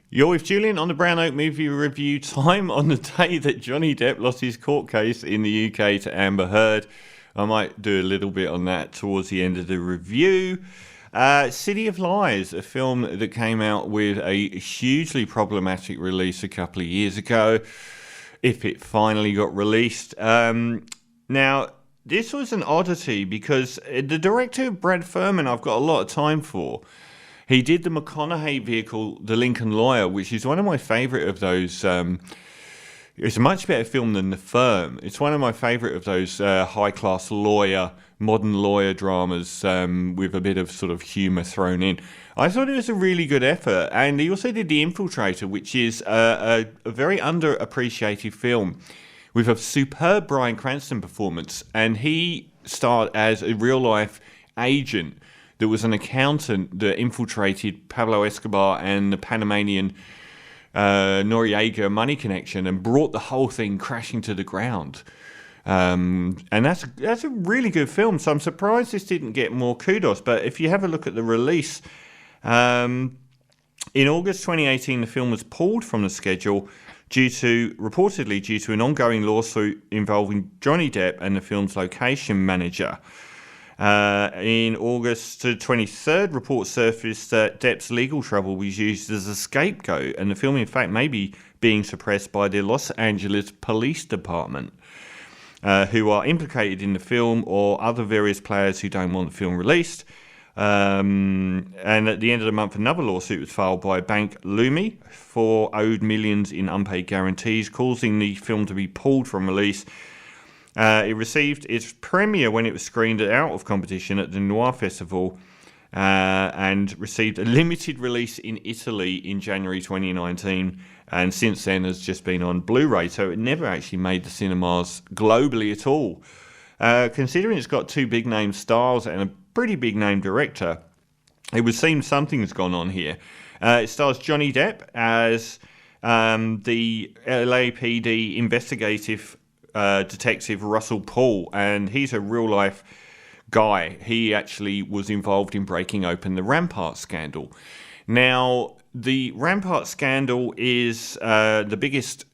You're with Julian on the Brown Oak Movie Review time on the day that Johhny Depp lost his court case in the UK to Amber Heard. I might do a little bit on that towards the end of the review. City of Lies, a film that came out with a hugely problematic release a couple of years ago, if it finally got released. Now, this was an oddity because the director, Brad Furman, I've got a lot of time for. He did the McConaughey vehicle, The Lincoln Lawyer, which is one of my favourite of those. It's a much better film than The Firm. It's one of my favourite of those high-class modern lawyer dramas with a bit of sort of humour thrown in. I thought it was a really good effort. And he also did The Infiltrator, which is a very underappreciated film with a superb Bryan Cranston performance. And he starred as a real-life agent that was an accountant that infiltrated Pablo Escobar and the Panamanian Noriega money connection and brought the whole thing crashing to the ground. And that's a really good film, so I'm surprised this didn't get more kudos. But if you have a look at the release, in August 2018, the film was pulled from the schedule reportedly due to an ongoing lawsuit involving Johhny Depp and the film's location manager. In August 23rd, reports surfaced that Depp's legal trouble was used as a scapegoat, and the film, in fact, may be being suppressed by the Los Angeles Police Department, who are implicated in the film, or other various players who don't want the film released. And at the end of the month, another lawsuit was filed by Bank Leumi for owed millions in unpaid guarantees, causing the film to be pulled from release. It received its premiere when it was screened out of competition at the Noir Festival and received a limited release in Italy in January 2019, and since then has just been on Blu-ray, so it never actually made the cinemas globally at all. Considering it's got two big-name stars and a pretty big-name director, it would seem something's gone on here. It stars Johhny Depp as the LAPD investigative detective Russell Paul, and he's a real-life guy. He actually was involved in breaking open the Rampart scandal. Now, the Rampart scandal is the biggest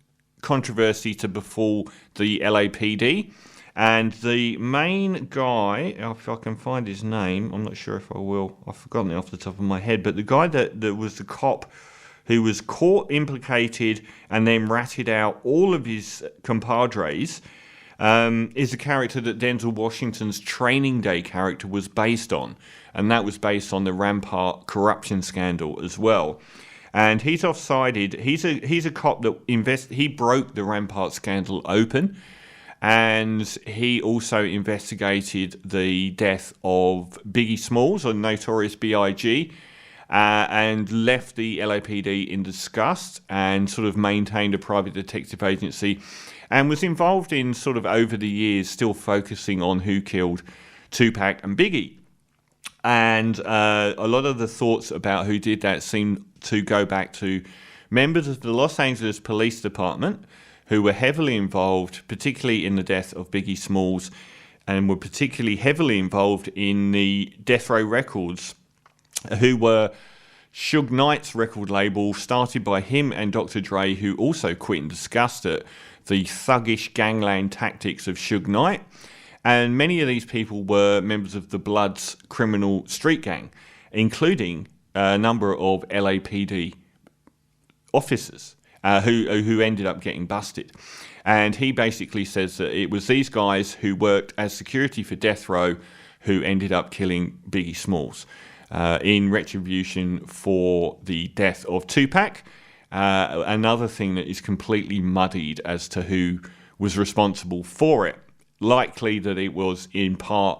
controversy to befall the LAPD, and the main guy, if I can find his name, I'm not sure if I will, I've forgotten it off the top of my head, but the guy that was the cop who was caught implicated and then ratted out all of his compadres, is a character that Denzel Washington's Training Day character was based on. And that was based on the Rampart corruption scandal as well. And he's off-sided. He's a cop that he broke the Rampart scandal open. And he also investigated the death of Biggie Smalls, or Notorious B.I.G., and left the LAPD in disgust and sort of maintained a private detective agency, and was involved in sort of over the years still focusing on who killed Tupac and Biggie. And a lot of the thoughts about who did that seem to go back to members of the Los Angeles Police Department who were heavily involved, particularly in the death of Biggie Smalls, and were particularly heavily involved in the Death Row Records, who were Suge Knight's record label, started by him and Dr. Dre, who also quit in disgust at the thuggish gangland tactics of Suge Knight. And many of these people were members of the Bloods criminal street gang, including a number of LAPD officers who ended up getting busted. And he basically says that it was these guys who worked as security for Death Row who ended up killing Biggie Smalls. In retribution for the death of Tupac. Another thing that is completely muddied as to who was responsible for it. Likely that it was in part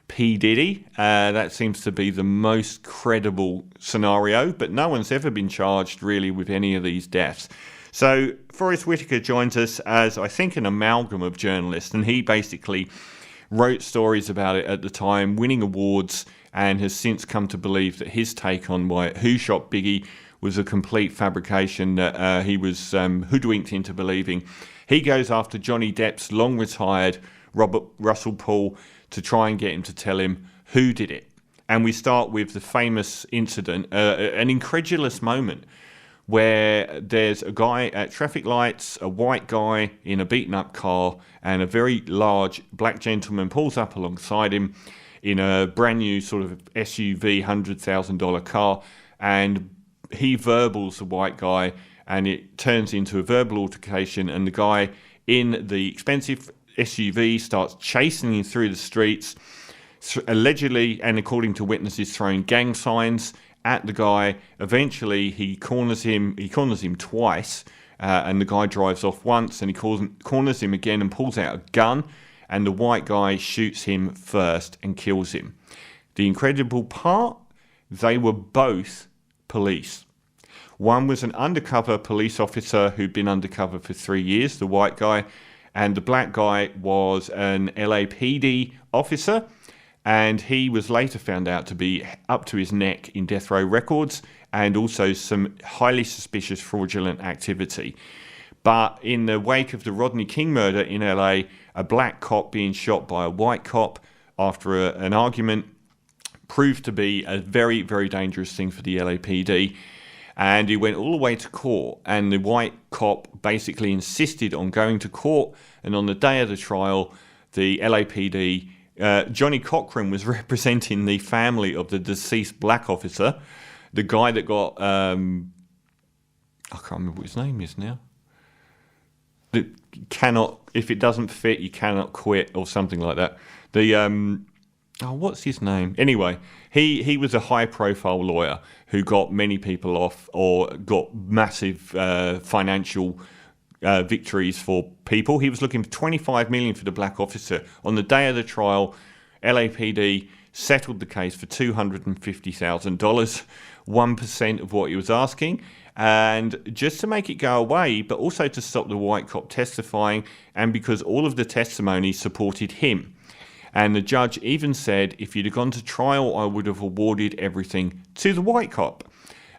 P. Diddy. That seems to be the most credible scenario, but no one's ever been charged really with any of these deaths. So Forrest Whitaker joins us as, I think, an amalgam of journalists, and he basically wrote stories about it at the time, winning awards, and has since come to believe that his take on who shot Biggie was a complete fabrication that he was hoodwinked into believing. He goes after Johhny Depp's long-retired Russell Paul to try and get him to tell him who did it. And we start with the famous incident, an incredulous moment, where there's a guy at traffic lights, a white guy in a beaten up car, and a very large black gentleman pulls up alongside him in a brand new sort of SUV $100,000 car, and he verbals the white guy, and it turns into a verbal altercation, and the guy in the expensive SUV starts chasing him through the streets, allegedly, and according to witnesses, throwing gang signs at the guy. Eventually, he corners him twice, and the guy drives off once, and he corners him again and pulls out a gun, and the white guy shoots him first and kills him. The incredible part, they were both police. One was an undercover police officer who'd been undercover for 3 years, the white guy, and the black guy was an LAPD officer, and he was later found out to be up to his neck in death row records and also some highly suspicious fraudulent activity. But in the wake of the Rodney King murder in LA, a black cop being shot by a white cop after an argument proved to be a very, very dangerous thing for the LAPD. And he went all the way to court, and the white cop basically insisted on going to court. And on the day of the trial, the LAPD, Johnny Cochran was representing the family of the deceased black officer, the guy that got, I can't remember what his name is now. That cannot, if it doesn't fit, you cannot quit, or something like that. What's his name? Anyway, he was a high-profile lawyer who got many people off or got massive financial victories for people. He was looking for $25 million for the black officer. On the day of the trial, LAPD settled the case for $250,000, 1% of what he was asking. And just to make it go away, but also to stop the white cop testifying, and because all of the testimony supported him. And the judge even said, if you'd have gone to trial, I would have awarded everything to the white cop.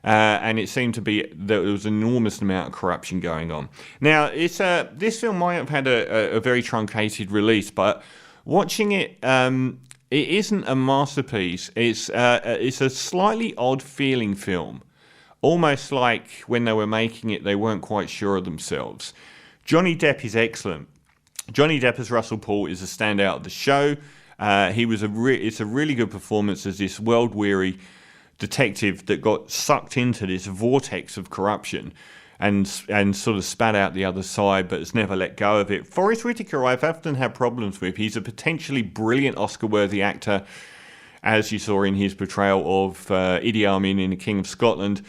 And it seemed to be that there was an enormous amount of corruption going on. Now, this film might have had a very truncated release, but watching it, it isn't a masterpiece. It's a slightly odd-feeling film. Almost like when they were making it, they weren't quite sure of themselves. Johhny Depp is excellent. Johhny Depp as Russell Paul is a standout of the show. It's a really good performance as this world-weary detective that got sucked into this vortex of corruption and sort of spat out the other side, but has never let go of it. Forest Whitaker, I've often had problems with. He's a potentially brilliant Oscar-worthy actor, as you saw in his portrayal of Idi Amin in The King of Scotland.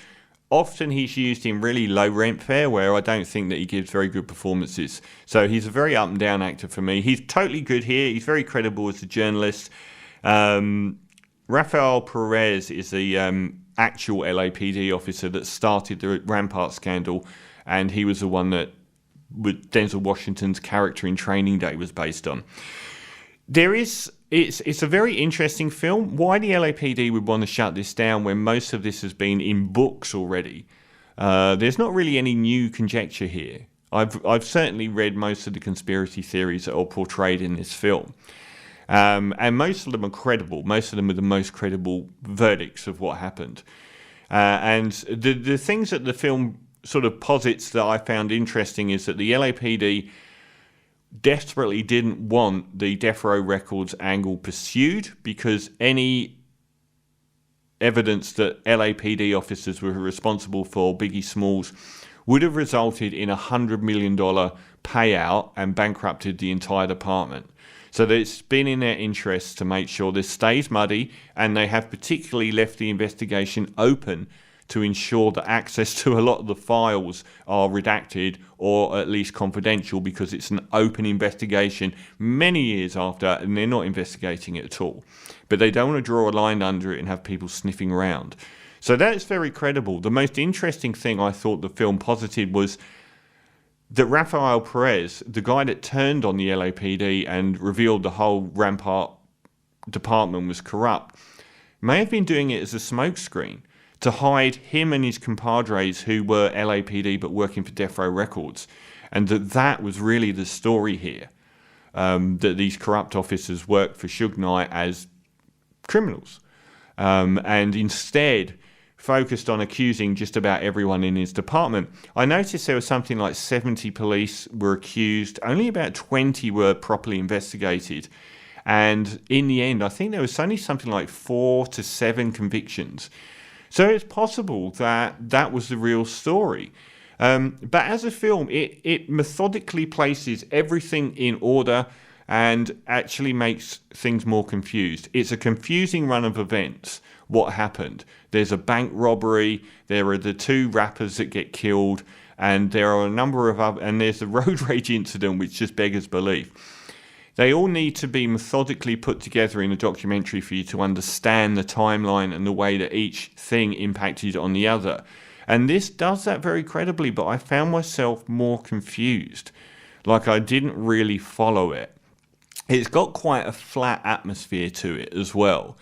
Often he's used in really low rent fare where I don't think that he gives very good performances. So he's a very up and down actor for me. He's totally good here. He's very credible as a journalist. Rafael Perez is the actual LAPD officer that started the Rampart scandal, and he was the one that Denzel Washington's character in Training Day was based on. It's a very interesting film. Why the LAPD would want to shut this down when most of this has been in books already? There's not really any new conjecture here. I've certainly read most of the conspiracy theories that are portrayed in this film. And most of them are credible. Most of them are the most credible verdicts of what happened. And the things that the film sort of posits that I found interesting is that the LAPD desperately didn't want the death row records angle pursued, because any evidence that LAPD officers were responsible for Biggie Smalls would have resulted in a $100 million payout and bankrupted the entire department. So that it's been in their interest to make sure this stays muddy, and they have particularly left the investigation open to ensure that access to a lot of the files are redacted or at least confidential, because it's an open investigation many years after and they're not investigating it at all. But they don't want to draw a line under it and have people sniffing around. So that's very credible. The most interesting thing I thought the film posited was that Rafael Perez, the guy that turned on the LAPD and revealed the whole Rampart department was corrupt, may have been doing it as a smokescreen to hide him and his compadres who were LAPD but working for Death Row Records. And that was really the story here, that these corrupt officers worked for Suge Knight as criminals. and instead focused on accusing just about everyone in his department. I noticed there was something like 70 police were accused, only about 20 were properly investigated. And in the end, I think there was only something like 4 to 7 convictions. So it's possible that that was the real story. But as a film, it methodically places everything in order and actually makes things more confused. It's a confusing run of events. What happened? There's a bank robbery, there are the 2 rappers that get killed, and there are a number of other, and there's the road rage incident, which just beggars belief. They all need to be methodically put together in a documentary for you to understand the timeline and the way that each thing impacted on the other. And this does that very credibly, but I found myself more confused. Like I didn't really follow it. It's got quite a flat atmosphere to it as well.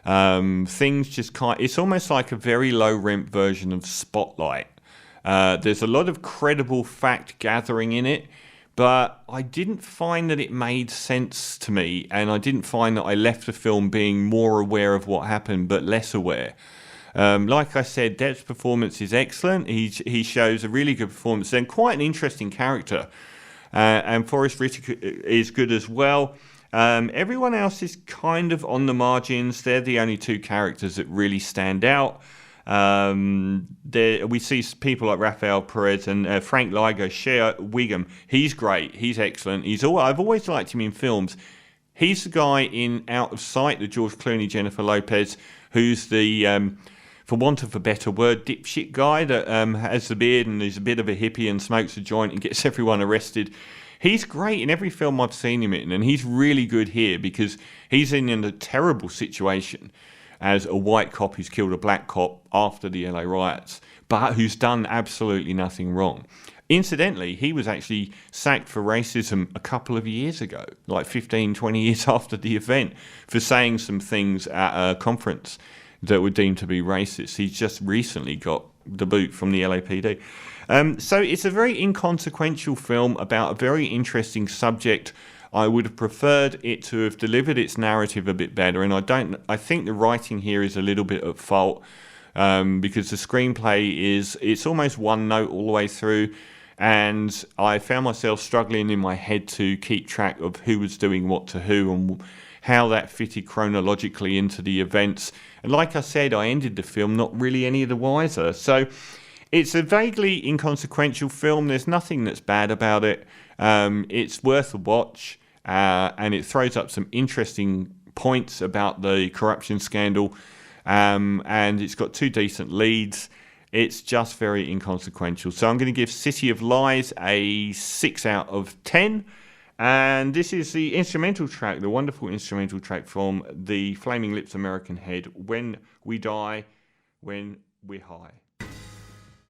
Things just it's almost like a very low rent version of Spotlight. There's a lot of credible fact gathering in it, but I didn't find that it made sense to me, and I didn't find that I left the film being more aware of what happened, but less aware. Like I said, Depp's performance is excellent. He shows a really good performance and quite an interesting character. And Forrest Whitaker is good as well. Everyone else is kind of on the margins. They're the only 2 characters that really stand out. We see people like Rafael Perez and Frank Ligo share Wiggum. He's great. He's excellent. I've always liked him in films. He's the guy in Out of Sight, the George Clooney, Jennifer Lopez, who's the, for want of a better word, dipshit guy that has the beard and is a bit of a hippie and smokes a joint and gets everyone arrested. He's great in every film I've seen him in, and he's really good here because he's in a terrible situation as a white cop who's killed a black cop after the LA riots, but who's done absolutely nothing wrong. Incidentally, he was actually sacked for racism a couple of years ago, like 15, 20 years after the event, for saying some things at a conference that were deemed to be racist. He's just recently got the boot from the LAPD. So it's a very inconsequential film about a very interesting subject. I would have preferred it to have delivered its narrative a bit better, and I think the writing here is a little bit at fault, because the screenplay it's almost one note all the way through, and I found myself struggling in my head to keep track of who was doing what to who and how that fitted chronologically into the events. And like I said, I ended the film not really any the wiser. So it's a vaguely inconsequential film. There's nothing that's bad about it. It's worth a watch, and it throws up some interesting points about the corruption scandal, and it's got 2 decent leads. It's just very inconsequential. So I'm going to give City of Lies a 6 out of 10. And this is the instrumental track, the wonderful instrumental track from the Flaming Lips American Head, When We Die, When We're High.